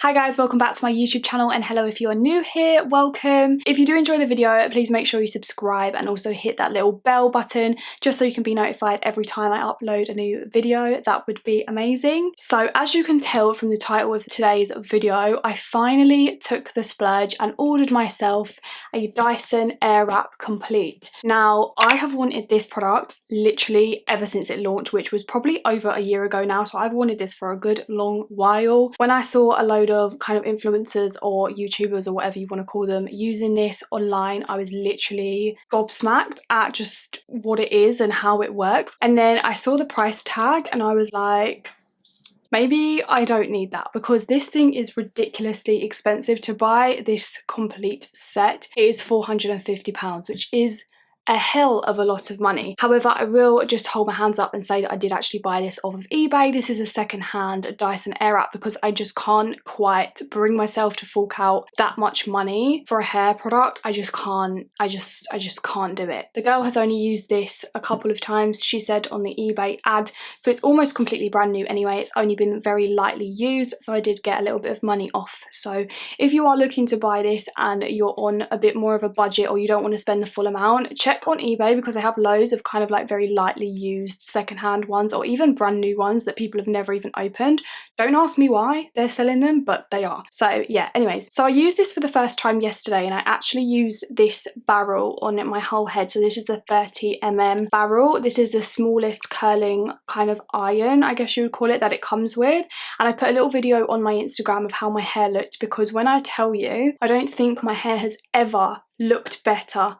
Hi guys, welcome back to my YouTube channel, and hello if you are new here, welcome. If you do enjoy the video, please make sure you subscribe and also hit that little bell button just so you can be notified every time I upload a new video. That would be amazing. So as you can tell from the title of today's video, I finally took the splurge and ordered myself a Dyson Airwrap Complete. Now, I have wanted this product literally ever since it launched, which was probably over a year ago now, so I've wanted this for a good long while. When I saw a load of kind of influencers or YouTubers or whatever you want to call them using this online, I was literally gobsmacked at just what it is and how it works. And then I saw the price tag and I was like, maybe I don't need that, because this thing is ridiculously expensive. To buy this complete set, it is £450, which is a hell of a lot of money. However, I will just hold my hands up and say that I did actually buy this off of eBay. This is a second-hand Dyson Airwrap because I just can't quite bring myself to fork out that much money for a hair product. I just can't do it. The girl has only used this a couple of times, she said on the eBay ad, so it's almost completely brand new anyway. It's only been very lightly used, so I did get a little bit of money off. So if you are looking to buy this and you're on a bit more of a budget or you don't want to spend the full amount, check on eBay because I have loads of kind of like very lightly used secondhand ones or even brand new ones that people have never even opened. Don't ask me why they're selling them, but they are. So yeah, anyways, so I used this for the first time yesterday, and I actually used this barrel on my whole head. So this is the 30mm barrel. This is the smallest curling kind of iron, I guess you would call it, that it comes with. And I put a little video on my Instagram of how my hair looked, because when I tell you, I don't think my hair has ever looked better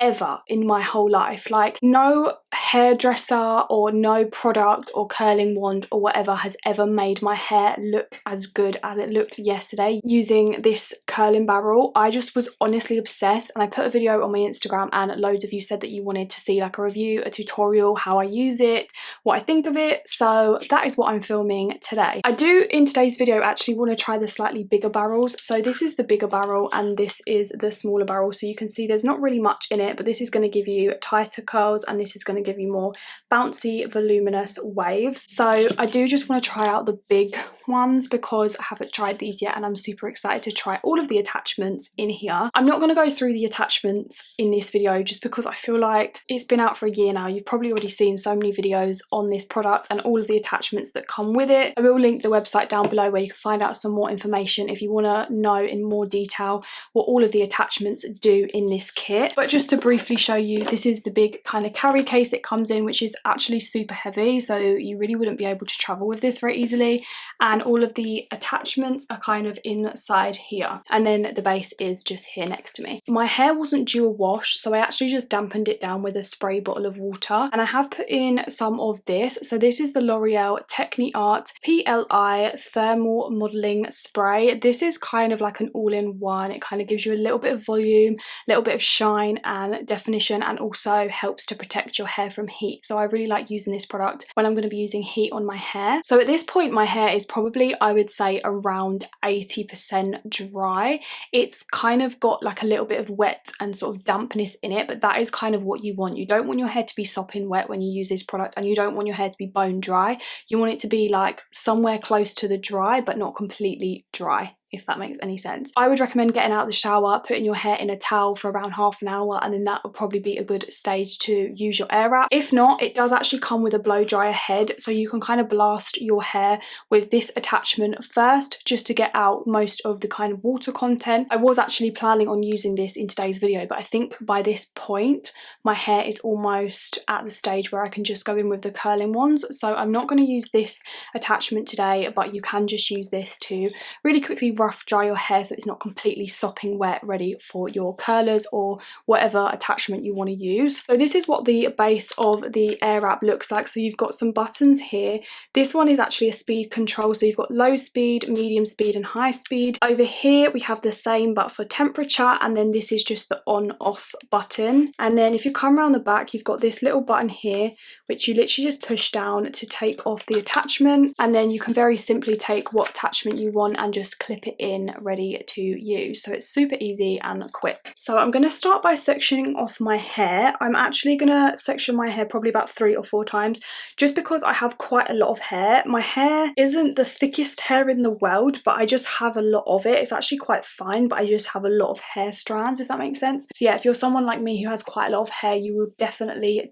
ever in my whole life. Like, no hairdresser or no product or curling wand or whatever has ever made my hair look as good as it looked yesterday using this curling barrel. I just was honestly obsessed, and I put a video on my Instagram and loads of you said that you wanted to see like a review, a tutorial, how I use it, what I think of it. So that is what I'm filming today. I do in today's video actually want to try the slightly bigger barrels. So this is the bigger barrel and this is the smaller barrel. So you can see there's not really much in it, but this is going to give you tighter curls and this is going to give you more bouncy, voluminous waves. So I do just want to try out the big ones because I haven't tried these yet, and I'm super excited to try all of the attachments in here. I'm not going to go through the attachments in this video just because I feel like it's been out for a year now. You've probably already seen so many videos on this product and all of the attachments that come with it. I will link the website down below where you can find out some more information if you want to know in more detail what all of the attachments do in this kit. But just to briefly show you, this is the big kind of carry case it comes in, which is actually super heavy, so you really wouldn't be able to travel with this very easily. And all of the attachments are kind of inside here, and then the base is just here next to me. My hair wasn't due a wash, so I actually just dampened it down with a spray bottle of water, and I have put in some of this. So this is the L'Oreal Techniart PLI Thermal Modeling Spray. This is kind of like an all-in-one. It kind of gives you a little bit of volume, a little bit of shine and definition, and also helps to protect your hair from heat. So I really like using this product when I'm going to be using heat on my hair. So at this point my hair is probably, I would say, around 80% dry. It's kind of got like a little bit of wet and sort of dampness in it, but that is kind of what you want. You don't want your hair to be sopping wet when you use this product, and you don't want your hair to be bone dry. You want it to be like somewhere close to the dry but not completely dry, if that makes any sense. I would recommend getting out of the shower, putting your hair in a towel for around half an hour, and then that would probably be a good stage to use your Airwrap. If not, it does actually come with a blow dryer head, so you can kind of blast your hair with this attachment first just to get out most of the kind of water content. I was actually planning on using this in today's video, but I think by this point my hair is almost at the stage where I can just go in with the curling ones. So I'm not going to use this attachment today, but you can just use this to really quickly rough dry your hair so it's not completely sopping wet, ready for your curlers or whatever attachment you want to use. So this is what the base of the Airwrap looks like. So you've got some buttons here. This one is actually a speed control, so you've got low speed, medium speed and high speed. Over here we have the same but for temperature, and then this is just the on off button. And then if you come around the back, you've got this little button here which you literally just push down to take off the attachment, and then you can very simply take what attachment you want and just clip dip it in ready to use. So it's super easy and quick. So I'm going to start by sectioning off my hair. I'm actually going to section my hair probably about 3 or 4 times just because I have quite a lot of hair. My hair isn't the thickest hair in the world, but I just have a lot of it. It's actually quite fine, but I just have a lot of hair strands, if that makes sense. So yeah, if you're someone like me who has quite a lot of hair, you will definitely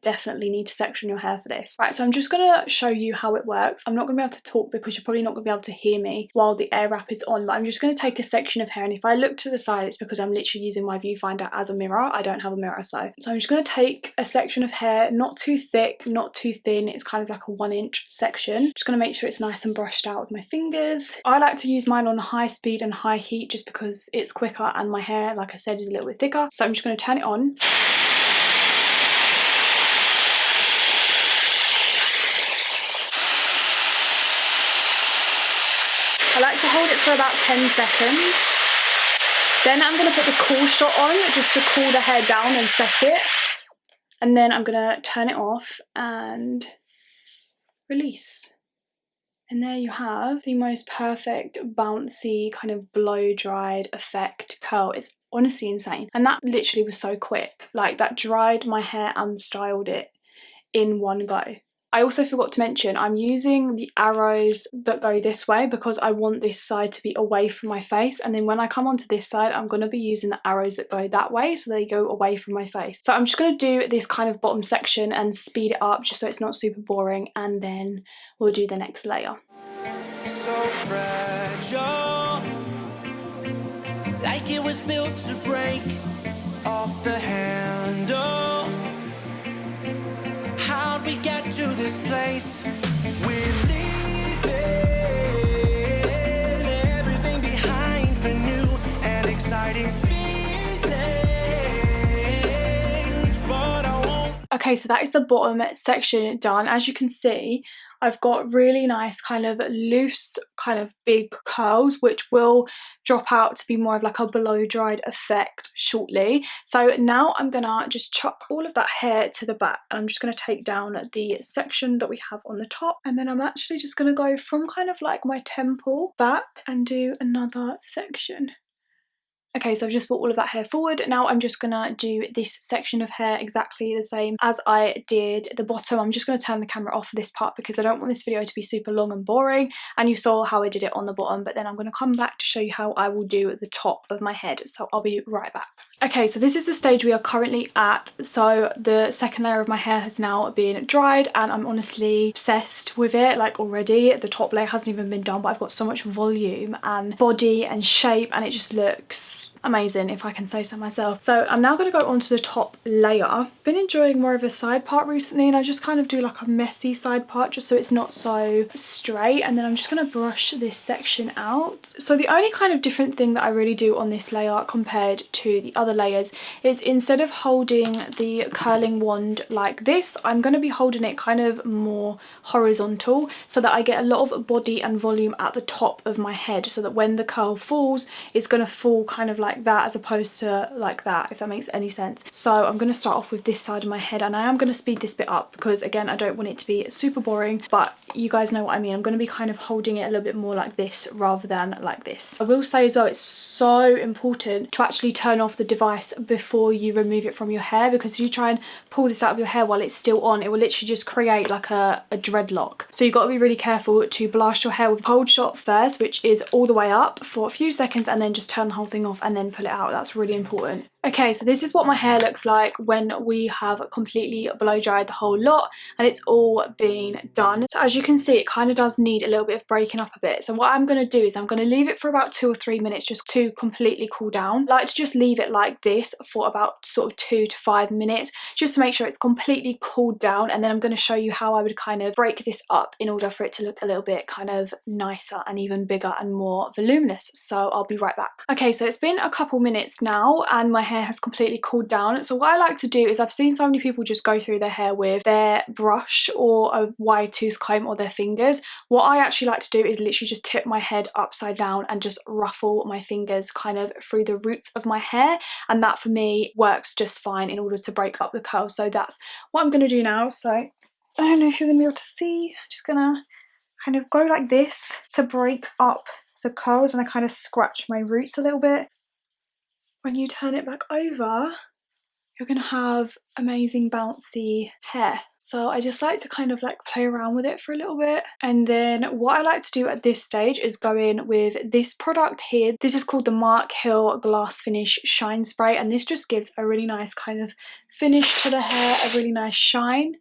need to section your hair for this. Right, so I'm just going to show you how it works. I'm not going to be able to talk because you're probably not going to be able to hear me while the air wrap is on, but I'm just going to take a section of hair, and if I look to the side, it's because I'm literally using my viewfinder as a mirror. I don't have a mirror, so I'm just going to take a section of hair, not too thick, not too thin. It's kind of like a 1-inch section. Just going to make sure it's nice and brushed out with my fingers. I like to use mine on high speed and high heat just because it's quicker, and my hair, like I said, is a little bit thicker. So I'm just going to turn it on. I like to hold it for about 10 seconds. Then I'm going to put the cool shot on just to cool the hair down and set it. And then I'm going to turn it off and release. And there you have the most perfect bouncy kind of blow dried effect curl. It's honestly insane. And that literally was so quick. Like, that dried my hair and styled it in one go. I also forgot to mention I'm using the arrows that go this way because I want this side to be away from my face, and then when I come onto this side I'm going to be using the arrows that go that way so they go away from my face. So I'm just going to do this kind of bottom section and speed it up just so it's not super boring, and then we'll do the next layer. So fragile, like it was built to break off the handle. How'd we get to this place? We're leaving everything behind for new and exciting feelings, but I won't. Okay, so that is the bottom section done. As you can see, I've got really nice kind of loose, kind of big curls, which will drop out to be more of like a blow dried effect shortly. So now I'm gonna just chuck all of that hair to the back, and I'm just gonna take down the section that we have on the top, and then I'm actually just gonna go from kind of like my temple back and do another section. Okay, so I've just brought all of that hair forward. Now I'm just gonna do this section of hair exactly the same as I did the bottom. I'm just gonna turn the camera off for this part because I don't want this video to be super long and boring, and you saw how I did it on the bottom, but then I'm gonna come back to show you how I will do the top of my head. So I'll be right back. Okay, so this is the stage we are currently at. So the second layer of my hair has now been dried, and I'm honestly obsessed with it, like already. The top layer hasn't even been done, but I've got so much volume and body and shape, and it just looks amazing, if I can say so myself. So I'm now going to go on to the top layer. I've been enjoying more of a side part recently, and I just kind of do like a messy side part just so it's not so straight, and then I'm just going to brush this section out. So the only kind of different thing that I really do on this layer compared to the other layers is instead of holding the curling wand like this, I'm going to be holding it kind of more horizontal so that I get a lot of body and volume at the top of my head, so that when the curl falls, it's going to fall kind of like that as opposed to like that, if that makes any sense. So I'm going to start off with this side of my head, and I am going to speed this bit up because again I don't want it to be super boring, but you guys know what I mean. I'm going to be kind of holding it a little bit more like this rather than like this. I will say as well, it's so important to actually turn off the device before you remove it from your hair, because if you try and pull this out of your hair while it's still on, it will literally just create like a dreadlock. So you've got to be really careful to blast your hair with hold shot first, which is all the way up for a few seconds, and then just turn the whole thing off and then pull it out. That's really important. Okay, so this is what my hair looks like when we have completely blow dried the whole lot and it's all been done. So as you can see, it kind of does need a little bit of breaking up a bit. So what I'm going to do is I'm going to leave it for about 2 or 3 minutes just to completely cool down. I like to just leave it like this for about sort of 2 to 5 minutes just to make sure it's completely cooled down, and then I'm going to show you how I would kind of break this up in order for it to look a little bit kind of nicer and even bigger and more voluminous. So I'll be right back. Okay, so it's been a couple minutes now and my hair has completely cooled down. So what I like to do is, I've seen so many people just go through their hair with their brush or a wide tooth comb or their fingers. What I actually like to do is literally just tip my head upside down and just ruffle my fingers kind of through the roots of my hair, and that for me works just fine in order to break up the curl. So that's what I'm going to do now. So I don't know if you're going to be able to see, I'm just going to kind of go like this to break up the curls and I kind of scratch my roots a little bit. When you turn it back over, you're gonna have amazing bouncy hair. So I just like to kind of like play around with it for a little bit. And then what I like to do at this stage is go in with this product here. This is called the Mark Hill Glass Finish Shine Spray, and this just gives a really nice kind of finish to the hair, a really nice shine.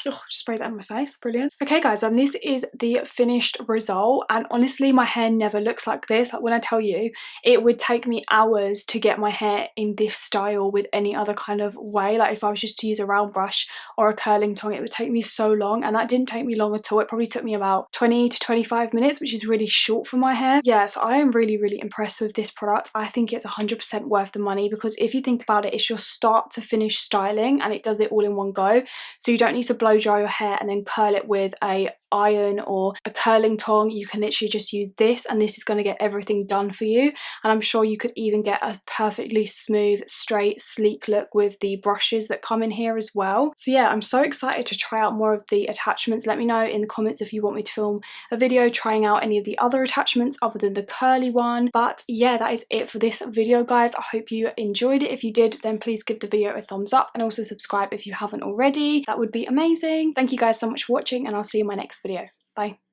Oh, just spray that in my face, brilliant. Okay guys, and this is the finished result, and honestly my hair never looks like this. Like when I tell you, it would take me hours to get my hair in this style with any other kind of way. Like if I was just to use a round brush or a curling tong, it would take me so long, and that didn't take me long at all. It probably took me about 20 to 25 minutes, which is really short for my hair. Yeah, so I am really impressed with this product. I think it's 100% worth the money, because if you think about it, it's your start to finish styling and it does it all in one go. So you don't need to blow dry your hair and then curl it with a iron or a curling tong. You can literally just use this, and this is going to get everything done for you. And I'm sure you could even get a perfectly smooth, straight, sleek look with the brushes that come in here as well. So yeah, I'm so excited to try out more of the attachments. Let me know in the comments if you want me to film a video trying out any of the other attachments other than the curly one. But yeah, that is it for this video guys. I hope you enjoyed it. If you did, then please give the video a thumbs up and also subscribe if you haven't already. That would be amazing. Thank you guys so much for watching, and I'll see you in my next video. Bye.